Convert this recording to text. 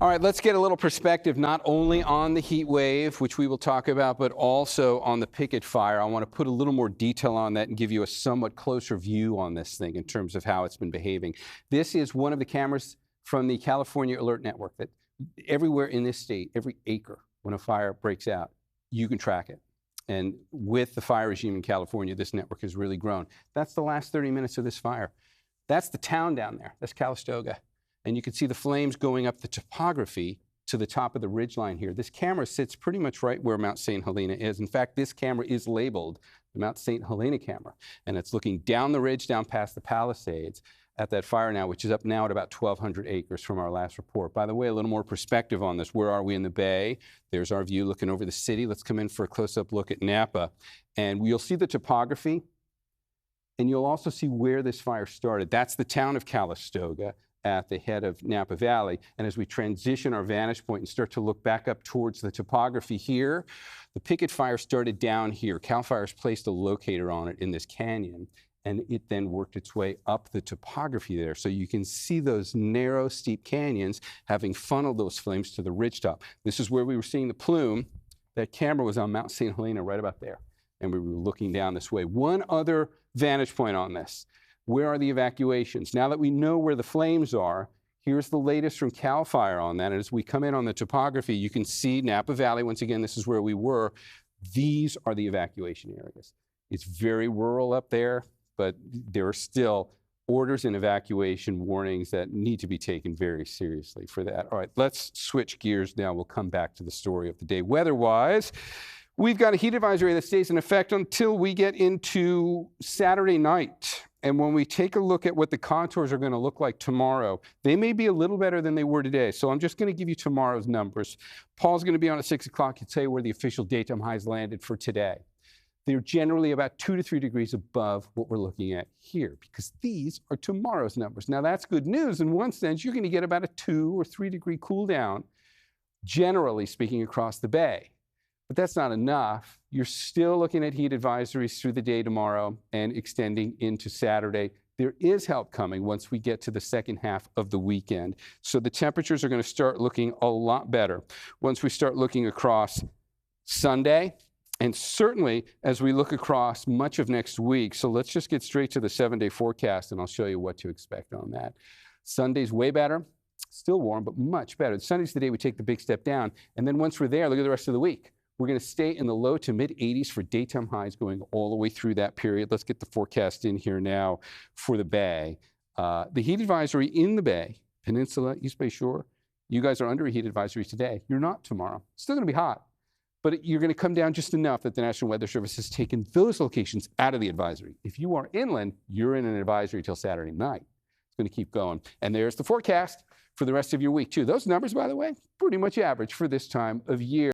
All right, let's get a little perspective not only on the heat wave, which we will talk about, but also on the Pickett Fire. I want to put a little more detail on that and give you a somewhat closer view on this thing in terms of how it's been behaving. This is one of the cameras from the California Alert Network that everywhere in this state, every acre, when a fire breaks out, you can track it. And with the fire regime in California, this network has really grown. That's the last 30 minutes of this fire. That's the town down there. That's Calistoga. And you can see the flames going up the topography to the top of the ridgeline here. This camera sits pretty much right where Mount St. Helena is. In fact, this camera is labeled the Mount St. Helena camera. And it's looking down the ridge, down past the Palisades at that fire now, which is up now at about 1,200 acres from our last report. By the way, a little more perspective on this. Where are we in the bay? There's our view looking over the city. Let's come in for a close-up look at Napa. And you'll see the topography, and you'll also see where this fire started. That's the town of Calistoga at the head of Napa Valley. And as we transition our vantage point and start to look back up towards the topography here, the Pickett Fire started down here. CAL FIRE's placed a locator on it in this canyon, and it then worked its way up the topography there. So you can see those narrow, steep canyons having funneled those flames to the ridgetop. This is where we were seeing the plume. That camera was on Mount St. Helena right about there, and we were looking down this way. One other vantage point on this. Where are the evacuations? Now that we know where the flames are, here's the latest from CAL FIRE on that. And as we come in on the topography, you can see Napa Valley. Once again, this is where we were. These are the evacuation areas. It's very rural up there, but there are still orders and evacuation warnings that need to be taken very seriously for that. All right, let's switch gears now. We'll come back to the story of the day. Weather-wise, we've got a heat advisory that stays in effect until we get into Saturday night. And when we take a look at what the contours are going to look like tomorrow, they may be a little better than they were today. So I'm just going to give you tomorrow's numbers. Paul's going to be on at 6 o'clock to tell you where the official daytime highs landed for today. They're generally about 2 to 3 degrees above what we're looking at here, because these are tomorrow's numbers. Now, that's good news. In one sense, you're going to get about a 2 or 3 degree cool down, generally speaking, across the bay. But that's not enough. You're still looking at heat advisories through the day tomorrow and extending into Saturday. There is help coming once we get to the second half of the weekend. So the temperatures are going to start looking a lot better once we start looking across Sunday, and certainly as we look across much of next week. So let's just get straight to the 7-day forecast, and I'll show you what to expect on that. Sunday's way better. Still warm, but much better. Sunday's the day we take the big step down. And then once we're there, look at the rest of the week. We're going to stay in the low to mid 80s for daytime highs going all the way through that period. Let's get the forecast in here now for the Bay. The heat advisory in the Bay, Peninsula, East Bay Shore, you guys are under a heat advisory today. You're not tomorrow. It's still going to be hot, but you're going to come down just enough that the National Weather Service has taken those locations out of the advisory. If you are inland, you're in an advisory till Saturday night. It's going to keep going. And there's the forecast for the rest of your week, too. Those numbers, by the way, pretty much average for this time of year.